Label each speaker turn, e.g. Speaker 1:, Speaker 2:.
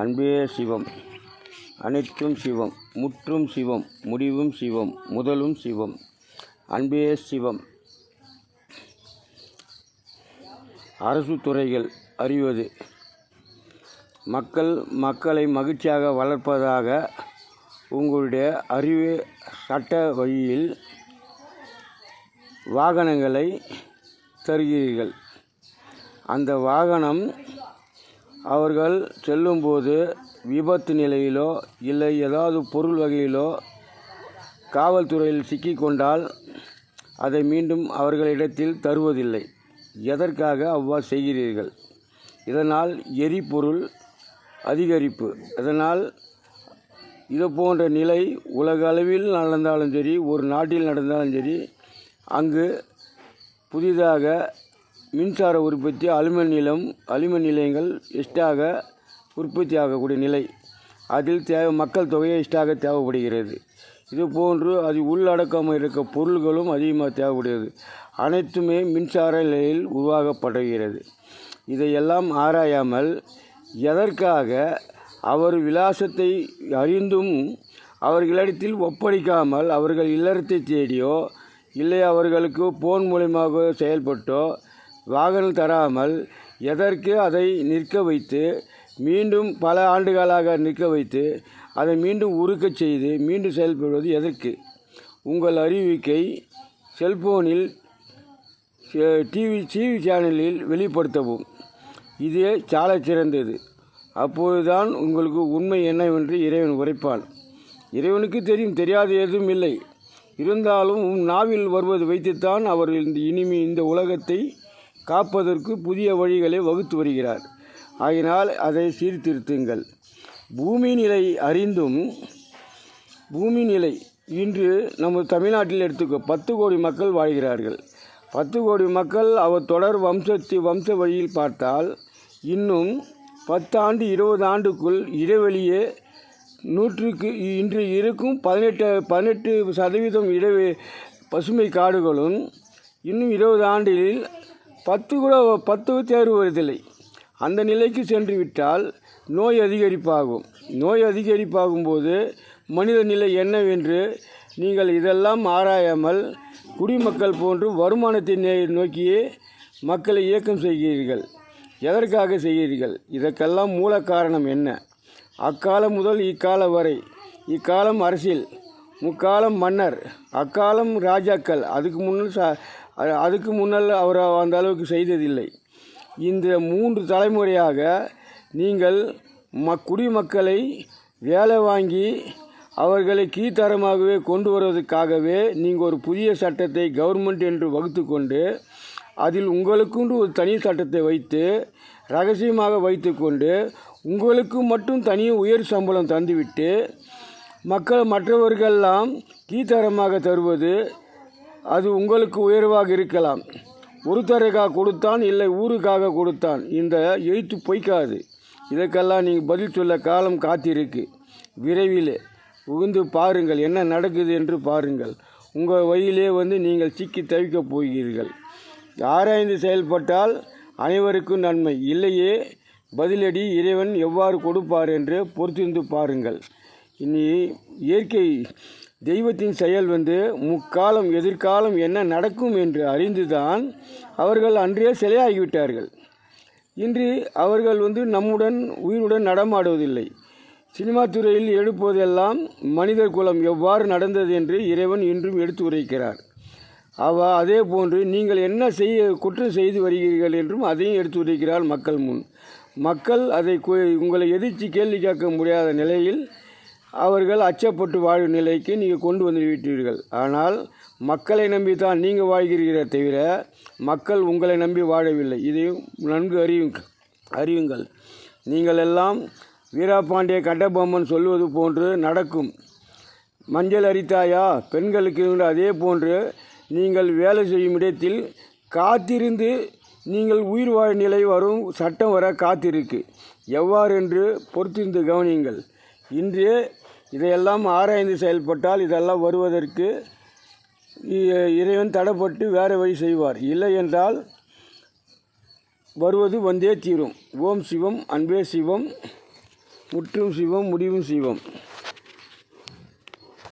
Speaker 1: அன்பே சிவம், அனைத்தும் சிவம், முற்றும் சிவம், முடிவும் சிவம், முதலும் சிவம். அன்பே சிவம். அரசு துறைகள் அறிவது. மக்களை மகிழ்ச்சியாக வளர்ப்பதாக உங்களுடைய அறிவு சட்ட வழியில் வாகனங்களை தருகிறீர்கள். அந்த வாகனம் அவர்கள் செல்லும்போது விபத்து நிலையிலோ இல்லை ஏதாவது பொருள் வகையிலோ காவல்துறையில் சிக்கிக்கொண்டால் அதை மீண்டும் அவர்களிடத்தில் தருவதில்லை. எதற்காக அவ்வாறு செய்கிறீர்கள்? இதனால் எரிபொருள் அதிகரிப்பு. இதனால் இது போன்ற நிலை உலக அளவில் நடந்தாலும் சரி, ஒரு நாட்டில் நடந்தாலும் சரி, அங்கு புதிதாக மின்சார உற்பத்தி அலுமினியம் நிலையங்கள் எஸ்டாக உற்பத்தி ஆகக்கூடிய நிலை, அதில் மக்கள் தொகையை எஸ்டாக தேவைப்படுகிறது. இதுபோன்று அது உள்ளடக்கமாக இருக்க பொருள்களும் அதிகமாக தேவைப்படுகிறது. அனைத்துமே மின்சார நிலையில் உருவாக்கப்படுகிறது. இதையெல்லாம் ஆராயாமல் எதற்காக அவர் விலாசத்தை அறிந்தும் அவர்களிடத்தில் ஒப்படைக்காமல் அவர்கள் இல்லறத்தை தேடியோ இல்லை அவர்களுக்கு போன் மூலமாக செயல்பட்டோ வாகனம் தராமல் எதற்கு அதை நிற்க வைத்து மீண்டும் பல ஆண்டுகளாக நிற்க வைத்து அதை மீண்டும் உருக்கச் செய்து மீண்டும் செயல்படுவது எதற்கு? உங்கள் அறிவிக்கை செல்போனில் டிவி சேனலில் வெளிப்படுத்தவும். இதே சால சிறந்தது. அப்போதுதான் உங்களுக்கு உண்மை என்னவென்று இறைவன் உரைப்பான். இறைவனுக்கு தெரியும், தெரியாத எதுவும் இல்லை. இருந்தாலும் நாவில் வருவது வைத்துத்தான் அவர் இந்த உலகத்தை காப்பதற்கு புதிய வழிகளை வகுத்து வருகிறார். ஆகினால் அதை சீர்திருத்துங்கள். பூமி நிலை அறிந்தும் பூமி நிலை இன்று நம்ம தமிழ்நாட்டில் எடுத்துக்கோ 10 கோடி மக்கள் வாழ்கிறார்கள். 10 கோடி மக்கள் அவர் தொடர் வம்ச வழியில் பார்த்தால் இன்னும் 10 ஆண்டு 20 ஆண்டுக்குள் இடைவெளியே இன்று இருக்கும் 18% பசுமை காடுகளும் இன்னும் 20 ஆண்டில் 10 தேர்வதில்லை. அந்த நிலைக்கு சென்று விட்டால் நோய் அதிகரிப்பாகும் போது மனித நிலை என்னவென்று நீங்கள் இதெல்லாம் ஆராயாமல் குடிமக்கள் போன்று வருமானத்தை நோக்கியே மக்களை இயக்கம் செய்கிறீர்கள். எதற்காக செய்கிறீர்கள்? இதற்கெல்லாம் மூல காரணம் என்ன? அக்காலம் முதல் இக்காலம் வரை, இக்காலம் அரசியல், முக்காலம் மன்னர், அக்காலம் ராஜாக்கள், அதுக்கு முன்னால் அவர் அந்த அளவுக்கு செய்ததில்லை. இந்த 3 தலைமுறையாக நீங்கள் குடிமக்களை வேலை வாங்கி அவர்களை கீழ்த்தரமாகவே கொண்டு வருவதற்காகவே நீங்கள் ஒரு புதிய சட்டத்தை கவர்மெண்ட் என்று வகுத்து கொண்டு அதில் உங்களுக்குண்டு ஒரு தனி சட்டத்தை வைத்து ரகசியமாக வைத்து கொண்டு உங்களுக்கு மட்டும் தனி உயர் சம்பளம் தந்துவிட்டு மற்றவர்களெல்லாம் கீழ்த்தரமாக தருவது. அது உங்களுக்கு உயர்வாக இருக்கலாம். ஒருத்தருக்காக கொடுத்தான், இல்லை ஊருக்காக கொடுத்தான். இந்த எழுத்து பொய்க்காது. இதற்கெல்லாம் நீங்கள் பதில் சொல்ல காலம் காத்திருக்கு. விரைவில் உகுந்து பாருங்கள், என்ன நடக்குது என்று பாருங்கள். உங்கள் வழியிலே நீங்கள் சிக்கி தவிக்கப் போகிறீர்கள். ஆராய்ந்து செயல்பட்டால் அனைவருக்கும் நன்மை. இல்லையே பதிலடி இறைவன் எவ்வாறு கொடுப்பார் என்று பொறுத்திருந்து பாருங்கள். இனி இயற்கை தெய்வத்தின் செயல் முக்காலம் எதிர்காலம் என்ன நடக்கும் என்று அறிந்துதான் அவர்கள் அன்றே சிலையாகிவிட்டார்கள். இன்று அவர்கள் நம்முடன் உயிருடன் நடமாடுவதில்லை. சினிமா துறையில் எடுப்பதெல்லாம் மனிதர் குலம் எவ்வாறு நடந்தது என்று இறைவன் இன்றும் எடுத்து உரைக்கிறார். அதே போன்று நீங்கள் என்ன குற்றம் செய்து வருகிறீர்கள் என்றும் அதையும் எடுத்து உரைக்கிறார் மக்கள் முன். மக்கள் அதை உங்களை எதிர்த்து கேள்வி கேட்க முடியாத நிலையில் அவர்கள் அச்சப்பட்டு வாழும் நிலைக்கு நீங்கள் கொண்டு வந்து விட்டீர்கள். ஆனால் மக்களை நம்பித்தான் நீங்கள் வாழ்கிறீர்களே தவிர மக்கள் உங்களை நம்பி வாழவில்லை. இதையும் நன்கு அறியுங்கள். நீங்கள் எல்லாம் வீராபாண்டிய கட்டபொம்மன் சொல்வது போன்று நடக்கும். மஞ்சள் அரித்தாயா பெண்களுக்கு அதே போன்று நீங்கள் வேலை செய்யும் இடத்தில் காத்திருந்து நீங்கள் உயிர் வாழ் நிலை வரும் சட்டம் வர காத்திருக்கு. எவ்வாறென்று பொறுத்திருந்து கவனியுங்கள். இன்றே இதையெல்லாம் ஆராய்ந்து செயல்பட்டால் இதெல்லாம் வருவதற்கு இறைவன் தடைப்பட்டு வேறு வழி செய்வார். இல்லை என்றால் வருவது வந்தே தீரும். ஓம் சிவம். அன்பே சிவம். முற்றும் சிவம் முடிவும் சிவம்.